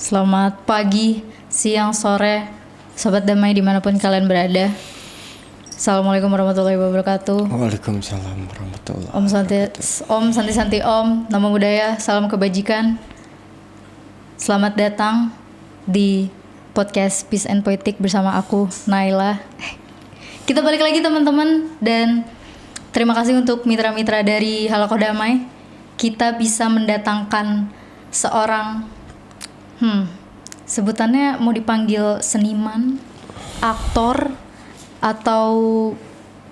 Selamat pagi, siang, sore, sobat damai dimanapun kalian berada. Assalamualaikum warahmatullahi wabarakatuh. Waalaikumsalam warahmatullahi Om Santi Santi Om, Namo Buddhaya, salam kebajikan. Selamat datang di podcast Peace and Poetic bersama aku, Naila. Kita balik lagi teman-teman, dan terima kasih untuk mitra-mitra dari Halakoh Damai. Kita bisa mendatangkan seorang sebutannya mau dipanggil seniman, aktor, atau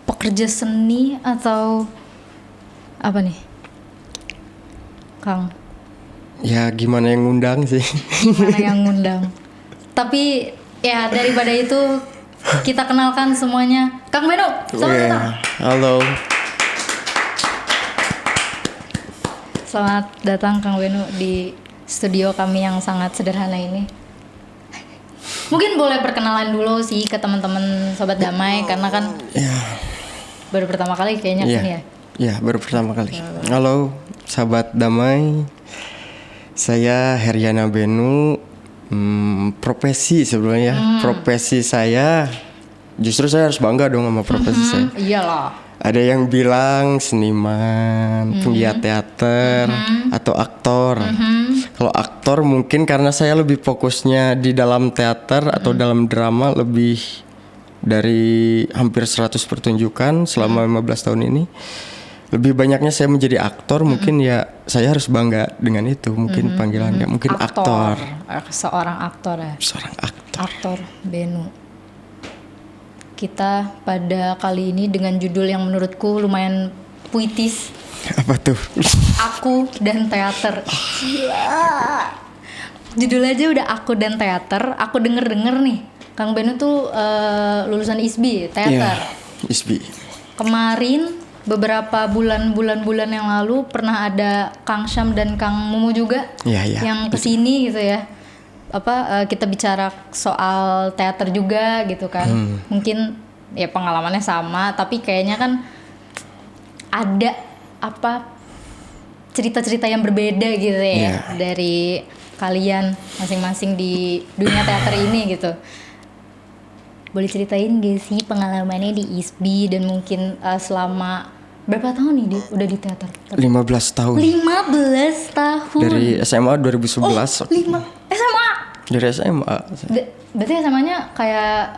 pekerja seni, atau apa nih, Kang? Ya gimana yang ngundang sih? Gimana yang ngundang? Tapi ya daripada itu kita kenalkan semuanya. Kang Beno, selamat datang. Halo. Selamat datang Kang Beno di studio kami yang sangat sederhana ini. Mungkin boleh perkenalan dulu sih ke teman-teman Sobat Damai, karena kan baru pertama kali kayaknya kesini ya. Ya, baru pertama kali. Halo, Sahabat Damai. Saya Heryana Benu. Profesi sebelumnya. Profesi saya, justru saya harus bangga dong sama profesi saya. Iyalah. Ada yang bilang seniman, penggiat teater, atau aktor. Kalau aktor mungkin karena saya lebih fokusnya di dalam teater atau dalam drama, lebih dari hampir 100 pertunjukan selama 15 tahun ini. Lebih banyaknya saya menjadi aktor, mungkin ya saya harus bangga dengan itu. Mungkin panggilannya, mungkin aktor. Seorang aktor ya. Seorang aktor. Aktor Benu. Kita pada kali ini dengan judul yang menurutku lumayan puitis. Apa tuh? Aku dan Teater. Gila. Judul aja udah Aku dan Teater. Aku denger nih, Kang Benu tuh lulusan ISBI, teater. ISBI. Kemarin beberapa bulan yang lalu pernah ada Kang Syam dan Kang Mumu juga yang kesini gitu ya. Kita bicara soal teater juga gitu kan. Mungkin ya pengalamannya sama, tapi kayaknya kan ada cerita-cerita yang berbeda gitu ya dari kalian masing-masing di dunia teater ini gitu. Boleh ceritain gak sih pengalamannya di ISBI, dan mungkin selama berapa tahun nih udah di teater? 15 tahun. 15 tahun. Dari SMA 2011. SMA? Dari SMA. Berarti SMA-nya kayak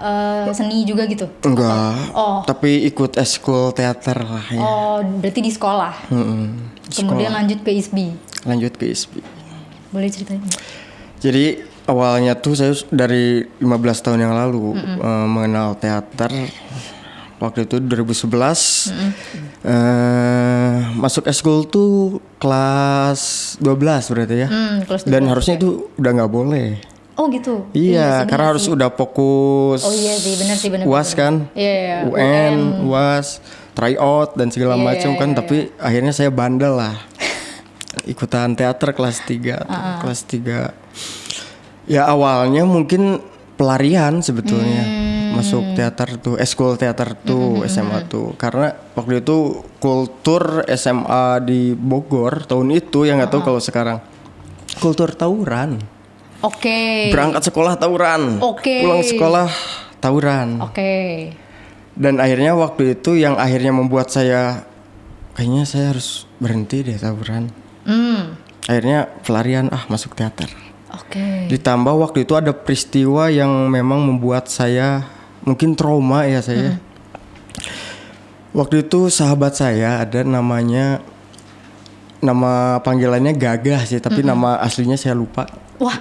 seni juga gitu? Enggak. Tapi ikut eskul teater lah ya. Berarti di sekolah. Kemudian lanjut ke ISBI. Boleh ceritain? Jadi awalnya tuh saya dari 15 tahun yang lalu mengenal teater. Waktu itu 2011 masuk eskul tuh kelas 12 berarti ya. Kelas 12, dan harusnya itu udah nggak boleh. Oh gitu. Iya, karena harus udah fokus. Oh iya sih, benar. UAS kan? Iya. UN, UAS, tryout dan segala macam kan. Tapi akhirnya saya bandel lah. Ikutan teater kelas 3. Kelas 3. Ya awalnya mungkin pelarian sebetulnya. Masuk teater tuh, eskul teater tuh, SMA tuh. Karena waktu itu kultur SMA di Bogor tahun itu yang nggak tahu kalau sekarang. Kultur tawuran. Berangkat sekolah tawuran. Pulang sekolah tawuran. Dan akhirnya waktu itu yang akhirnya membuat saya kayaknya saya harus berhenti deh tawuran. Akhirnya pelarian masuk teater. Ditambah waktu itu ada peristiwa yang memang membuat saya mungkin trauma ya saya. Waktu itu sahabat saya ada nama panggilannya Gagah sih, tapi nama aslinya saya lupa. Wah,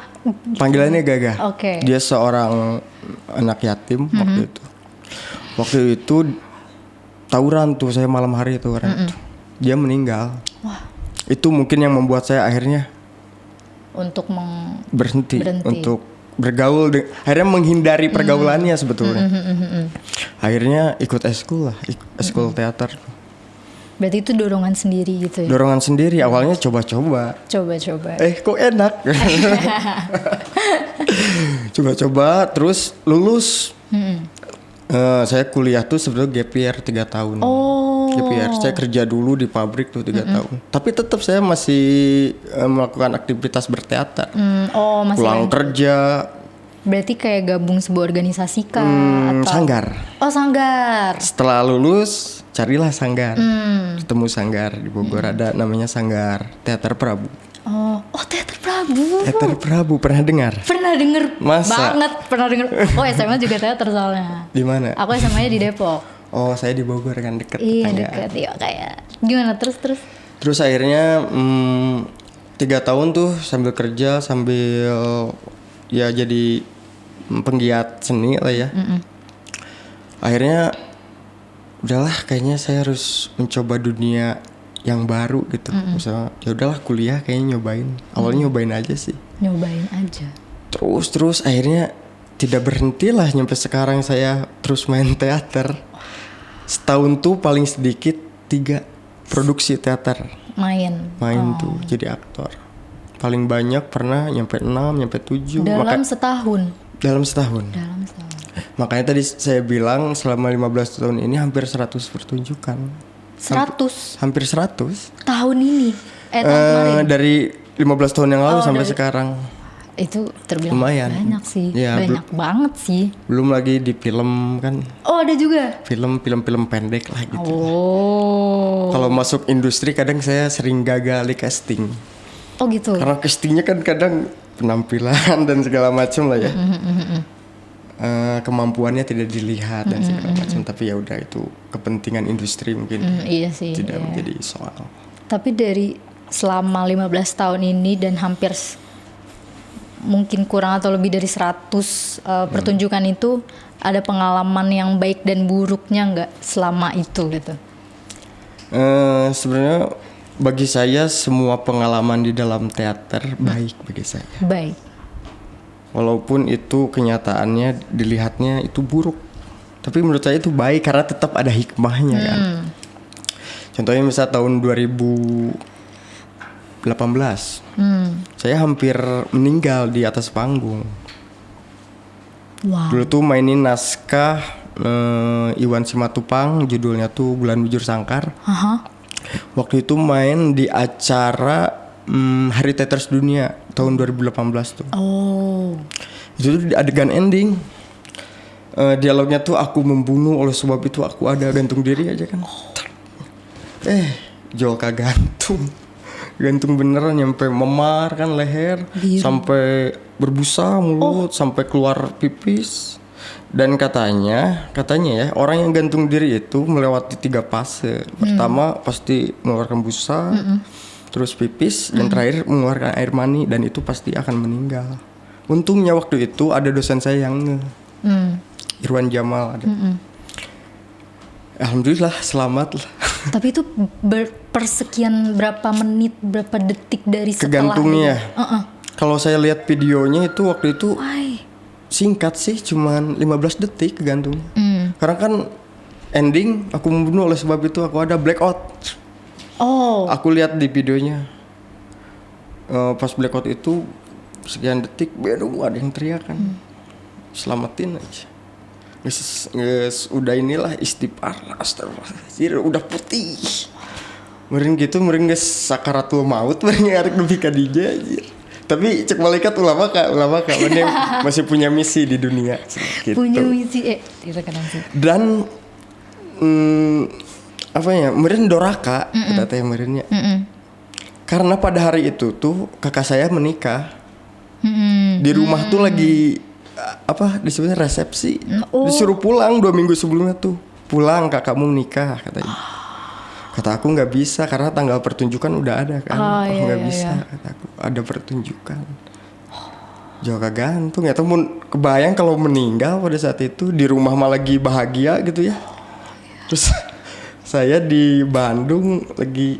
panggilannya Gagah. Dia seorang anak yatim waktu itu. Waktu itu tawuran tuh, saya malam hari tawuran. Dia meninggal. Wah. Itu mungkin yang membuat saya akhirnya untuk berhenti untuk bergaul, akhirnya menghindari pergaulannya sebetulnya. Akhirnya ikut eskul teater. Berarti itu dorongan sendiri gitu ya? Dorongan sendiri, awalnya coba-coba. Kok enak. Coba-coba, terus lulus. Saya kuliah tuh sebetulnya gap year 3 tahun. Gap year. Saya kerja dulu di pabrik tuh 3 tahun. Tapi tetap saya masih melakukan aktivitas berteater. Masih Pulang kerja, berarti kayak gabung sebuah organisasi kah? Atau sanggar. sanggar. Setelah lulus, carilah sanggar. Ketemu sanggar di Bogor ada namanya Sanggar Teater Prabu. Teater Prabu. Teater Prabu pernah dengar? Pernah denger Masa? banget, pernah denger. SMA juga teater soalnya. Di mana? Aku SMA-nya di Depok. Oh, saya di Bogor kan deket. Iya tetanggaan. deket, iya kayak gimana terus. Terus akhirnya 3 tahun tuh sambil kerja sambil ya jadi penggiat seni lah ya. Akhirnya udahlah kayaknya saya harus mencoba dunia yang baru gitu. Misalnya ya udahlah kuliah kayaknya nyobain. Awalnya nyobain aja sih. Nyobain aja. Terus akhirnya tidak berhenti lah nyampe sekarang saya terus main teater. Setahun tuh paling sedikit 3 produksi teater. Main Tuh jadi aktor. Paling banyak pernah nyampe 6, nyampe 7. dalam setahun. Dalam setahun. Makanya tadi saya bilang selama 15 tahun ini hampir 100 pertunjukan. 100 Hampir 100. tahun ini. Tahun kemarin. Dari 15 tahun yang lalu sampai sekarang. Itu terbilang Lumayan. banyak sih. Ya, banyak banget sih. Belum lagi di film kan. Ada juga. Film pendek lah gitu. Oh. Kalau masuk industri kadang saya sering gagal di casting. Oh gitu. Karena castingnya kan kadang penampilan dan segala macam lah ya. Kemampuannya tidak dilihat dan segala macam. Tapi ya udah itu kepentingan industri mungkin iya sih. tidak iya. menjadi soal. Tapi dari selama 15 tahun ini dan hampir mungkin kurang atau lebih dari 100 pertunjukan itu, ada pengalaman yang baik dan buruknya nggak selama itu gitu? Sebenarnya bagi saya semua pengalaman di dalam teater baik bagi saya. Baik. Walaupun itu kenyataannya dilihatnya itu buruk, tapi menurut saya itu baik karena tetap ada hikmahnya kan. Contohnya misal tahun 2018, saya hampir meninggal di atas panggung. Wow. Dulu tuh mainin naskah Iwan Simatupang, judulnya tuh Bulan Bujur Sangkar. Waktu itu main di acara Hari Teater Dunia tahun 2018 tuh. Oh. Itu tuh adegan ending. Dialognya tuh aku membunuh, oleh sebab itu aku ada, gantung diri aja kan. Joka gantung. Gantung beneran nyampe memar kan leher. Biru. Sampai berbusa mulut, sampai keluar pipis. Dan katanya ya orang yang gantung diri itu melewati 3 fase. Pertama pasti mengeluarkan busa, terus pipis, dan terakhir mengeluarkan air mani, dan itu pasti akan meninggal. Untungnya waktu itu ada dosen saya yang Irwan Jamal ada. Alhamdulillah selamat lah. Tapi itu persekian berapa menit, berapa detik dari setelah Kegantungnya. Kalau saya lihat videonya itu waktu itu singkat sih, cuman 15 detik kegantungnya. Karena kan ending aku membunuh, oleh sebab itu aku ada blackout. Oh. Aku lihat di videonya. Pas blackout itu sekian detik, baru ada yang teriak kan. Selamatin aja. Guys, udah inilah istighfar, astagfirullah, udah putih. Meureun gitu, meureun geus sakaratul maut, meureun ngarek nepi ka dinya anjir. Tapi cek malaikat ulama kak mana masih punya misi di dunia gitu. Punya misi tidak kadang sih. Dan apa ya, meureun doraka kita teh meureunnya. Karena pada hari itu tuh kakak saya menikah. Di rumah tuh lagi disebutnya resepsi. Disuruh pulang 2 minggu sebelumnya tuh. Pulang, kakakmu menikah katanya. Kata aku nggak bisa karena tanggal pertunjukan udah ada kan. Nggak bisa kata aku, ada pertunjukan. Joka gantung ya, temen kebayang kalau meninggal pada saat itu di rumah malah lagi bahagia gitu ya. Terus saya di Bandung lagi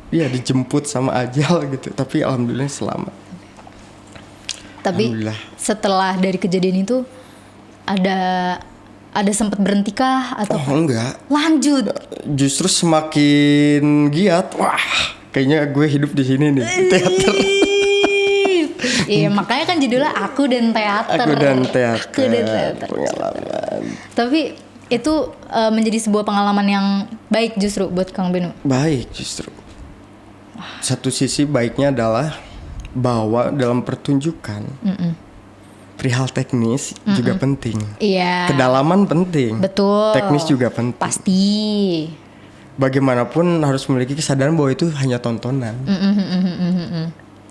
dijemput sama ajal gitu, tapi alhamdulillah selamat. Tapi setelah dari kejadian itu ada sempat berhentikah atau enggak? Lanjut. Justru semakin giat. Wah, kayaknya gue hidup di sini nih, teater. Iya, makanya kan judulnya Aku dan Teater. Aku dan Teater. Pengalaman. Tapi itu menjadi sebuah pengalaman yang baik justru buat Kang Benu. Baik justru. Satu sisi baiknya adalah bahwa dalam pertunjukan perihal teknis juga penting. Iya. Kedalaman penting. Betul. Teknis juga penting. Pasti. Bagaimanapun harus memiliki kesadaran bahwa itu hanya tontonan.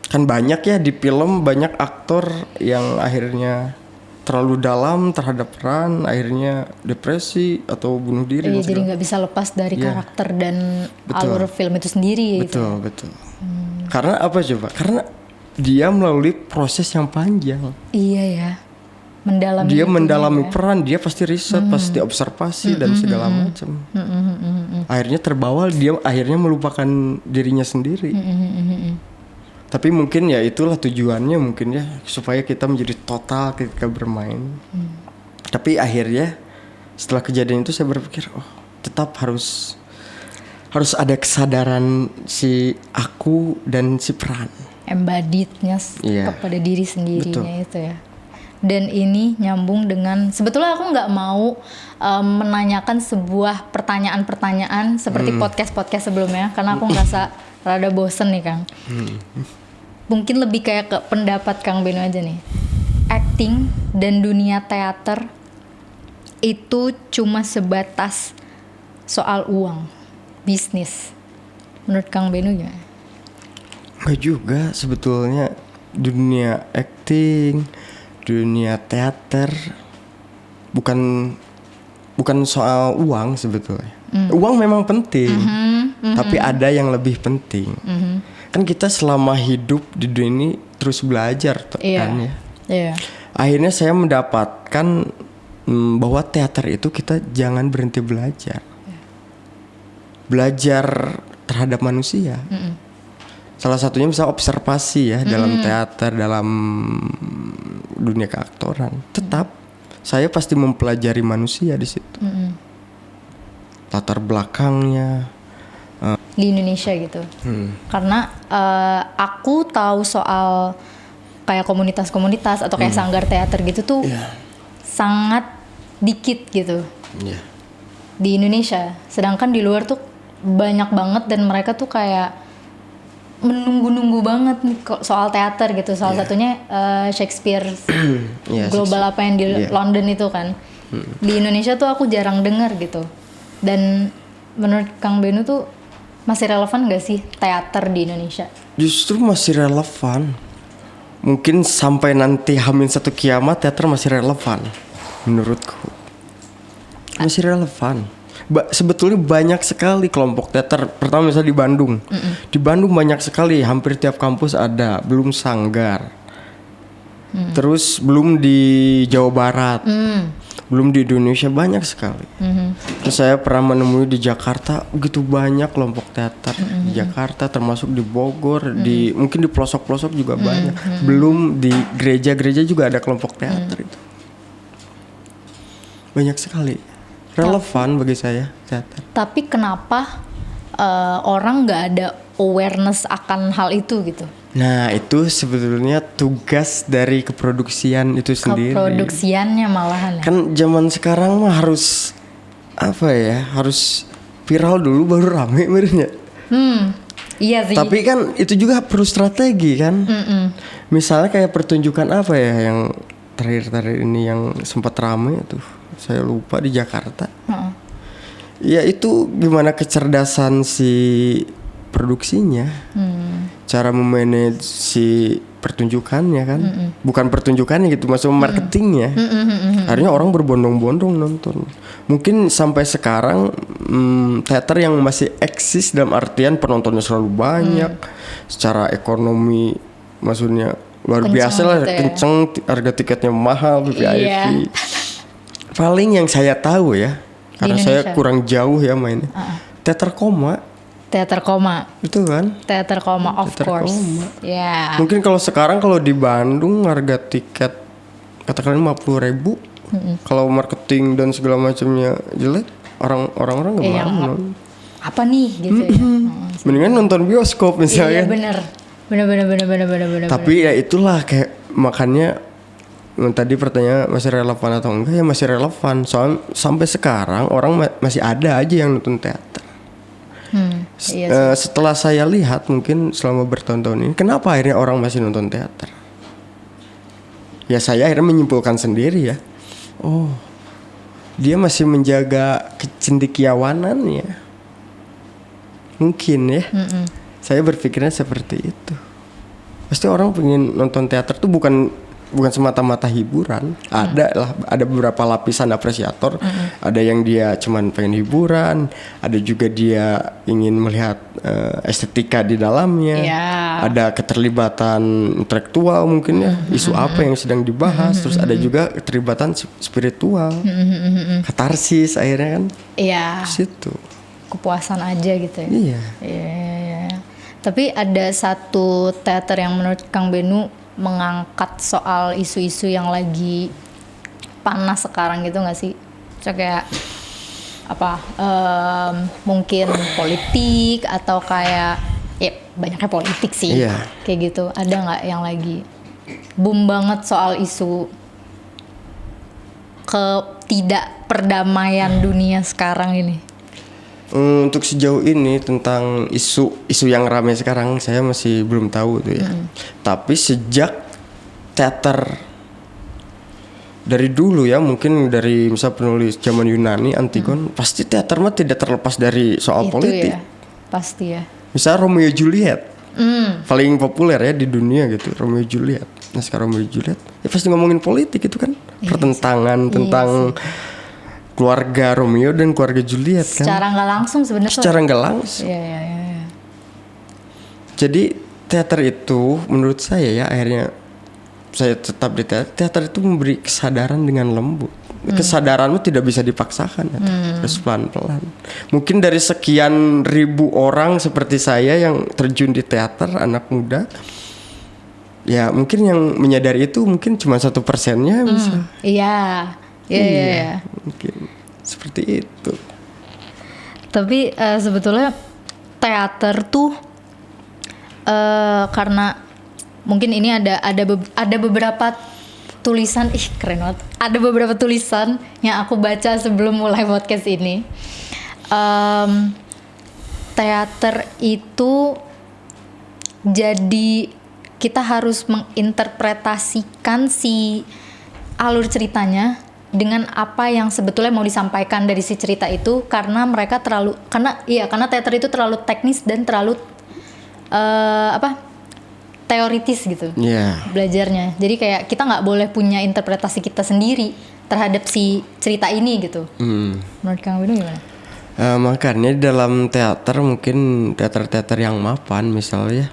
Kan banyak ya di film, banyak aktor yang akhirnya terlalu dalam terhadap peran, akhirnya depresi atau bunuh diri. Iya, jadi nggak bisa lepas dari karakter dan alur film itu sendiri. Betul. Karena apa coba? Karena dia melalui proses yang panjang. Iya ya. Dia mendalami peran, dia pasti riset, pasti observasi dan segala macam. Akhirnya terbawa, dia akhirnya melupakan dirinya sendiri. Tapi mungkin ya itulah tujuannya mungkin ya, supaya kita menjadi total ketika bermain. Tapi akhirnya setelah kejadian itu saya berpikir, oh tetap harus ada kesadaran si aku dan si peran. Embodiednya kepada diri sendirinya. Betul. Itu ya. Dan ini nyambung dengan, sebetulnya aku nggak mau menanyakan sebuah pertanyaan-pertanyaan seperti podcast-podcast sebelumnya, karena aku ngerasa rada bosen nih Kang. Mungkin lebih kayak ke pendapat Kang Benu aja nih. Acting dan dunia teater itu cuma sebatas soal uang, bisnis. Menurut Kang Benu gimana? Nggak juga sebetulnya. Dunia acting, dunia teater bukan soal uang sebetulnya. Uang memang penting, tapi ada yang lebih penting. Kan kita selama hidup di dunia ini terus belajar kan ya. Iya. Akhirnya saya mendapatkan bahwa teater itu kita jangan berhenti belajar. Belajar terhadap manusia. Salah satunya bisa observasi ya dalam teater, dalam dunia keaktoran. Tetap saya pasti mempelajari manusia di situ. Latar belakangnya. Di Indonesia gitu. Karena aku tahu soal kayak komunitas-komunitas atau kayak sanggar teater gitu tuh sangat dikit gitu. Di Indonesia. Sedangkan di luar tuh banyak banget dan mereka tuh kayak menunggu-nunggu banget nih soal teater gitu. Salah satunya Shakespeare global apa yang di London itu kan. Di Indonesia tuh aku jarang dengar gitu. Dan menurut Kang Benu tuh masih relevan gak sih teater di Indonesia? Justru masih relevan. Mungkin sampai nanti Hamin satu kiamat teater masih relevan. Menurutku masih relevan. Sebetulnya banyak sekali kelompok teater. Pertama misalnya di Bandung. Di Bandung banyak sekali, hampir tiap kampus ada. Belum sanggar. Terus belum di Jawa Barat. Belum di Indonesia, banyak sekali. Terus saya pernah menemui di Jakarta begitu banyak kelompok teater di Jakarta, termasuk di Bogor, mungkin di pelosok-pelosok juga banyak. Belum di gereja-gereja juga ada kelompok teater itu. Banyak sekali. Relevan bagi saya teater. Tapi kenapa orang nggak ada awareness akan hal itu gitu? Nah itu sebetulnya tugas dari keproduksian itu sendiri. Keproduksiannya malahan ya? Kan zaman sekarang mah harus apa ya, harus viral dulu baru rame benernya. Iya sih. Tapi kan itu juga perlu strategi kan. Misalnya kayak pertunjukan apa ya yang terakhir ini yang sempat rame tuh, saya lupa, di Jakarta. Ya itu gimana kecerdasan si produksinya, cara memanage si pertunjukannya kan, bukan pertunjukannya gitu, maksudnya marketingnya. Akhirnya orang berbondong-bondong nonton. Mungkin sampai sekarang teater yang masih eksis dalam artian penontonnya selalu banyak, secara ekonomi maksudnya luar biasa lah, gitu ya. Kenceng, harga tiketnya mahal, VIP. Paling yang saya tahu ya, karena saya kurang jauh ya mainnya, teater koma. Teater koma. Itu kan? Teater koma, of course. Ya. Yeah. Mungkin kalau sekarang kalau di Bandung harga tiket katakan 50.000. Kalau marketing dan segala macamnya jelek, orang-orang nggak mau. Apa nih gitu ya? Mendingan nonton bioskop misalnya. Iya benar. Benar. Tapi ya itulah kayak makanya tadi pertanyaan masih relevan atau enggak, ya masih relevan. Soalnya sampai sekarang orang masih ada aja yang nonton teater. Iya sih. Setelah saya lihat mungkin selama bertahun-tahun ini, kenapa akhirnya orang masih nonton teater? Ya saya akhirnya menyimpulkan sendiri ya. Oh, dia masih menjaga kecendekiawanannya. Mungkin ya. Saya berpikirnya seperti itu. Pasti orang pengen nonton teater tuh bukan semata-mata hiburan. Ada beberapa lapisan apresiator. Ada yang dia cuman pengen hiburan, ada juga dia ingin melihat estetika di dalamnya. Ada keterlibatan intelektual mungkin ya, isu apa yang sedang dibahas. Terus ada juga keterlibatan spiritual, katarsis akhirnya kan. Iya. Situ Kepuasan aja gitu ya. iya. Iya. Tapi ada satu teater yang menurut Kang Benu mengangkat soal isu-isu yang lagi panas sekarang gitu nggak sih? Kayak apa? Mungkin politik atau kayak ya banyaknya politik sih. Iya. Kayak gitu. Ada nggak yang lagi boom banget soal isu ketidakperdamaian dunia sekarang ini? Untuk sejauh ini tentang isu yang ramai sekarang saya masih belum tahu tuh ya. Tapi sejak teater dari dulu ya, mungkin dari misal penulis zaman Yunani Antigon, pasti teater mah tidak terlepas dari soal Itu politik. ya, pasti ya. Misal Romeo Juliet, paling populer ya di dunia gitu, Romeo Juliet. Nah sekarang Romeo Juliet, ya pasti ngomongin politik itu kan, pertentangan tentang keluarga Romeo dan keluarga Juliet kan. Secara nggak langsung sebenarnya. Secara nggak langsung. Iya. Jadi teater itu menurut saya ya, akhirnya saya tetap di teater. Teater itu memberi kesadaran dengan lembut. Kesadaranmu tidak bisa dipaksakan ya. Terus pelan-pelan. Mungkin dari sekian ribu orang seperti saya yang terjun di teater, anak muda, ya mungkin yang menyadari itu mungkin cuma 1%-nya bisa. Iya. Mungkin seperti itu. Tapi sebetulnya teater tuh karena mungkin ini ada beberapa tulisan, keren banget. Ada beberapa tulisan yang aku baca sebelum mulai podcast ini. Teater itu jadi kita harus menginterpretasikan si alur ceritanya dengan apa yang sebetulnya mau disampaikan dari si cerita itu, karena karena teater itu terlalu teknis dan terlalu teoritis gitu belajarnya. Jadi kayak kita nggak boleh punya interpretasi kita sendiri terhadap si cerita ini gitu. Menurut Kang Benu gimana? Makanya dalam teater mungkin teater-teater yang mapan misalnya,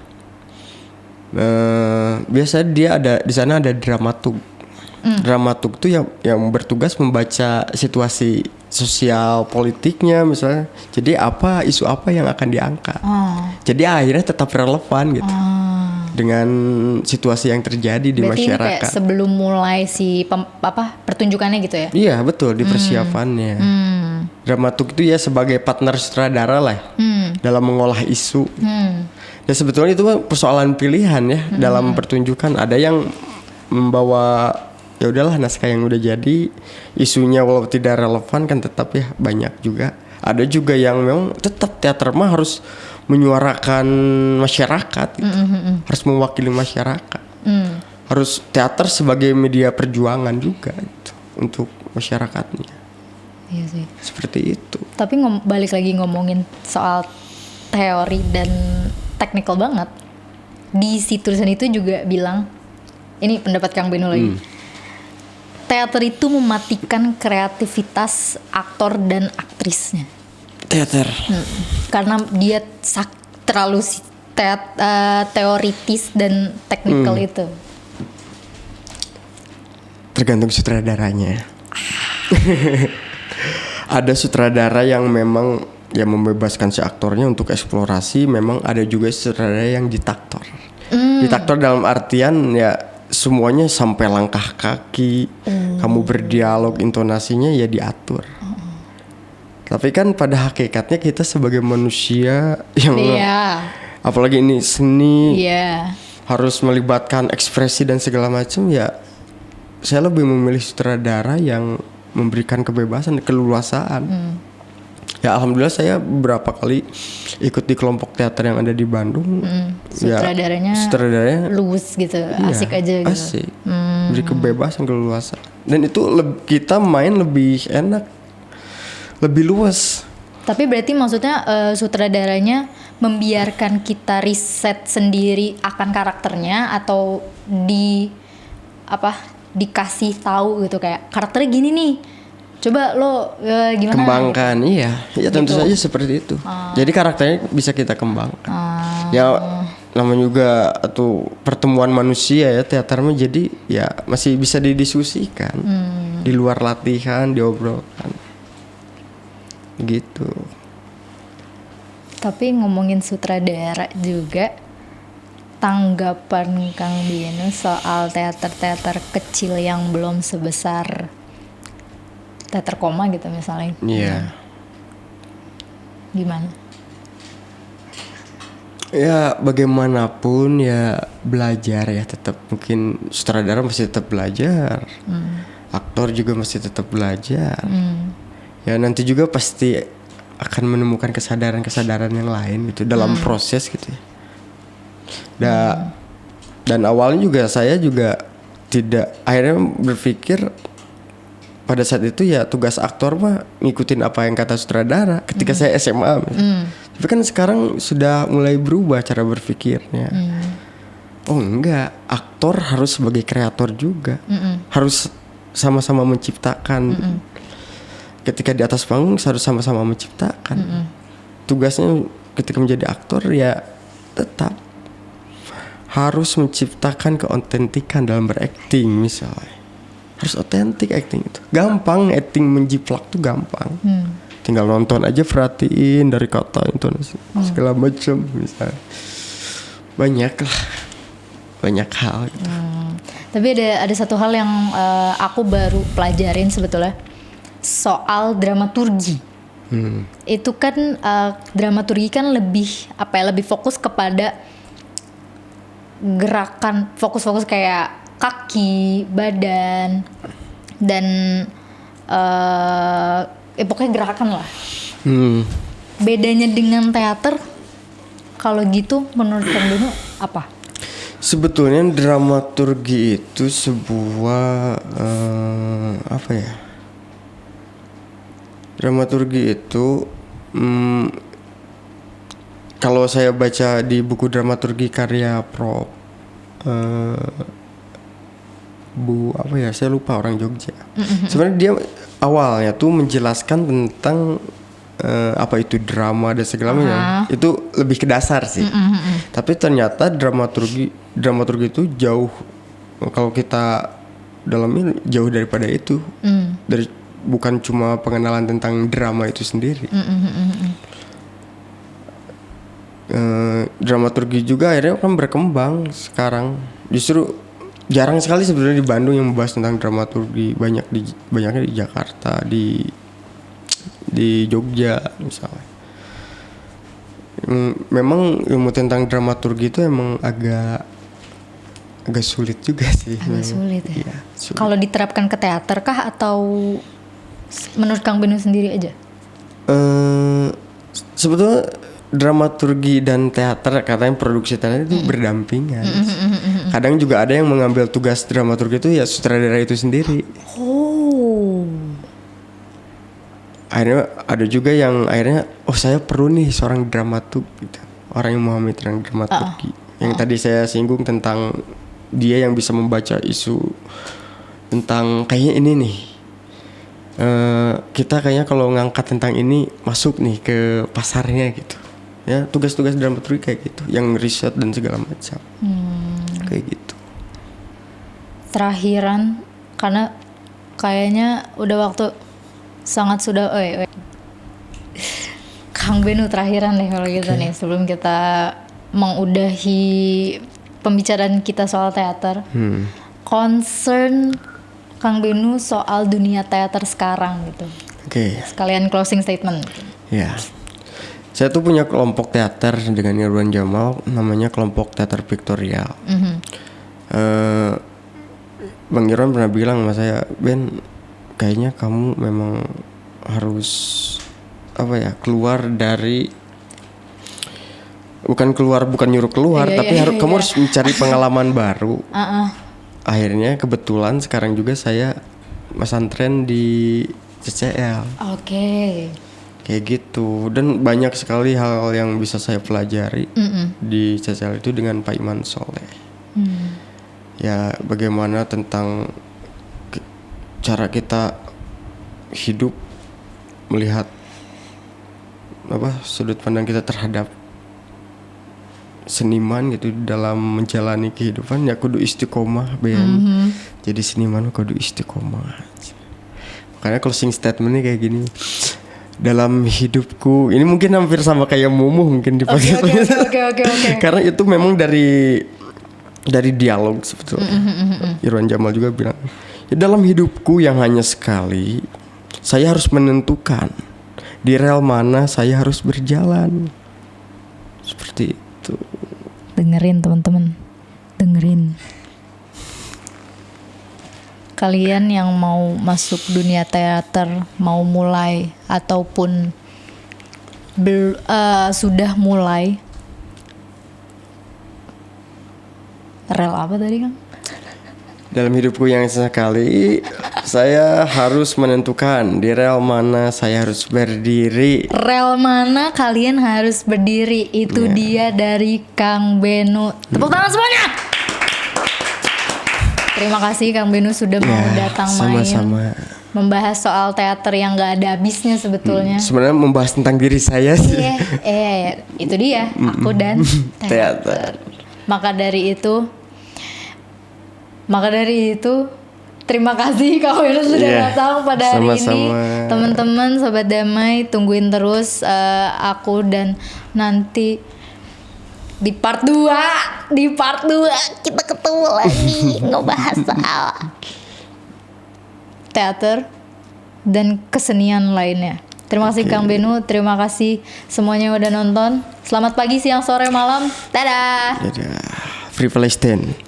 biasanya dia di sana ada dramaturg. Dramaturg itu yang bertugas membaca situasi sosial politiknya misalnya. Jadi isu apa yang akan diangkat. Jadi akhirnya tetap relevan gitu. Dengan situasi yang terjadi di berarti masyarakat. Berarti ini kayak sebelum mulai si pertunjukannya gitu ya? Iya betul, di persiapannya. Dramaturg itu ya sebagai partner sutradara lah dalam mengolah isu. Dan sebetulnya itu persoalan pilihan ya dalam pertunjukan. Ada yang membawa ya udahlah naskah yang udah jadi, isunya walau tidak relevan kan tetap ya banyak juga. Ada juga yang memang tetap teater mah harus menyuarakan masyarakat gitu. Harus mewakili masyarakat. Harus teater sebagai media perjuangan juga gitu, untuk masyarakatnya. Iya sih. Seperti itu. Tapi balik lagi ngomongin soal teori dan technical banget. Di si tulisan itu juga bilang, ini pendapat Kang Benu lagi. Teater itu mematikan kreativitas aktor dan aktrisnya. Teater. Karena dia terlalu teoritis dan teknikal itu. Tergantung sutradaranya. Ada sutradara yang memang ya membebaskan si aktornya untuk eksplorasi. Memang ada juga sutradara yang diktator. Diktator dalam artian ya semuanya sampai langkah kaki, kamu berdialog, intonasinya ya diatur. Tapi kan pada hakikatnya kita sebagai manusia yang apalagi ini seni harus melibatkan ekspresi dan segala macam ya. saya lebih memilih sutradara yang memberikan kebebasan, keleluasaan. Ya alhamdulillah saya beberapa kali ikut di kelompok teater yang ada di Bandung. Sutradaranya luwes gitu, asik aja gitu. Asik. Beri kebebasan, keleluasaan. Dan itu kita main lebih enak, lebih luas. Tapi berarti maksudnya sutradaranya membiarkan kita riset sendiri akan karakternya atau dikasih tahu gitu kayak karakternya gini nih. Coba lo gimana? Kembangkan, iya. Ya tentu saja seperti itu. Jadi karakternya bisa kita kembangkan. Ya namanya juga atau pertemuan manusia ya teater mah, jadi ya masih bisa didiskusikan. Di luar latihan, diobrolkan. Gitu. Tapi ngomongin sutradara juga, tanggapan Kang Binu soal teater-teater kecil yang belum sebesar teater koma gitu misalnya. Iya. Gimana? Ya bagaimanapun ya belajar ya tetap, mungkin sutradara masih tetap belajar. Aktor juga masih tetap belajar. Ya nanti juga pasti akan menemukan kesadaran-kesadaran yang lain gitu dalam proses gitu ya. Dan awalnya juga saya juga tidak, akhirnya berpikir pada saat itu ya tugas aktor mah ngikutin apa yang kata sutradara ketika saya SMA. Tapi kan sekarang sudah mulai berubah cara berpikirnya. Oh enggak, aktor harus sebagai kreator juga. Harus sama-sama menciptakan. Ketika di atas panggung harus sama-sama menciptakan. Tugasnya ketika menjadi aktor ya tetap harus menciptakan keautentikan dalam berakting misalnya. Harus otentik acting itu. Gampang acting menjiplak tuh gampang. Tinggal nonton aja, perhatiin dari kata intonasi segala macam misalnya. Banyak lah. Banyak hal gitu. Tapi ada satu hal yang aku baru pelajarin sebetulnya soal dramaturgi. Itu kan dramaturgi kan lebih lebih fokus kepada gerakan, fokus kayak kaki, badan, dan pokoknya gerakan lah. Bedanya dengan teater, kalau gitu menurut Kang Binu apa? Sebetulnya dramaturgi itu sebuah apa ya? Dramaturgi itu kalau saya baca di buku dramaturgi karya Prof. Saya lupa, orang Jogja. Sebenarnya dia awalnya tuh menjelaskan tentang apa itu drama dan segala macam. Itu lebih ke dasar sih. Tapi ternyata dramaturgi itu jauh, kalau kita dalami jauh daripada itu. Bukan cuma pengenalan tentang drama itu sendiri. Dramaturgi juga akhirnya kan berkembang sekarang. Justru jarang sekali sebenarnya di Bandung yang membahas tentang dramaturgi. Banyaknya di Jakarta, di Jogja misalnya. Memang ilmu tentang dramaturgi itu emang agak sulit juga sih. Agak sulit ya. Iya, sulit. Kalau diterapkan ke teater kah atau menurut Kang Binu sendiri aja? Sebetulnya dramaturgi dan teater, katanya produksi teater itu berdampingan. Kadang juga ada yang mengambil tugas dramaturgi itu ya sutradara itu sendiri. Akhirnya ada juga yang akhirnya saya perlu nih seorang dramaturg gitu. Orang yang memahami tentang dramaturgi. Yang tadi saya singgung tentang dia yang bisa membaca isu tentang kayaknya ini nih. Kita kayaknya kalau ngangkat tentang ini masuk nih ke pasarnya gitu. Ya, tugas-tugas dramaturgi kayak gitu, yang riset dan segala macam. Kayak gitu. Terakhiran, karena kayaknya udah waktu sangat sudah. Kang Binu terakhiran deh kalau gitu nih, sebelum kita mengudahi pembicaraan kita soal teater. Concern Kang Binu soal dunia teater sekarang gitu. Sekalian closing statement. Ya. Saya tuh punya kelompok teater dengan Irwan Jamal, namanya kelompok teater Piktorial. Bang Irwan pernah bilang sama saya, Ben, kayaknya kamu memang harus keluar dari, bukan nyuruh keluar, tapi kamu harus mencari pengalaman baru. Akhirnya kebetulan sekarang juga saya pesantren di CCL. Oke. Kayak gitu, dan banyak sekali hal yang bisa saya pelajari di CCL itu dengan Pak Iman Soleh. Ya, bagaimana tentang cara kita hidup, melihat sudut pandang kita terhadap seniman gitu dalam menjalani kehidupan. Ya kudu istiqomah, Ben. Jadi seniman kudu istiqomah. Makanya closing statementnya kayak gini. Dalam hidupku, ini mungkin hampir sama kayak Mumu mungkin di podcast. Oke. Karena itu memang dari dialog sebetulnya. Irwan Jamal juga bilang, ya, dalam hidupku yang hanya sekali, saya harus menentukan di rel mana saya harus berjalan. Seperti itu. Dengerin teman-teman, dengerin. Kalian yang mau masuk dunia teater, mau mulai ataupun sudah mulai, rel apa tadi Kang? Dalam hidupku yang sekali, saya harus menentukan di rel mana saya harus berdiri. Rel mana kalian harus berdiri, itu dia dari Kang Benu. Tepuk tangan semuanya. Terima kasih Kang Benu sudah mau datang sama-sama. Membahas soal teater yang gak ada habisnya sebetulnya. Sebenarnya membahas tentang diri saya sih. Iya, itu dia, aku dan teater. Maka dari itu terima kasih Kang Benu sudah datang pada hari ini. Teman-teman Sobat Damai, tungguin terus aku, dan nanti di part 2 kita ketemu lagi ngebahas soal teater dan kesenian lainnya. Terima kasih Kang Benu, terima kasih semuanya yang udah nonton. Selamat pagi, siang, sore, malam. Dadah. Free Palestine.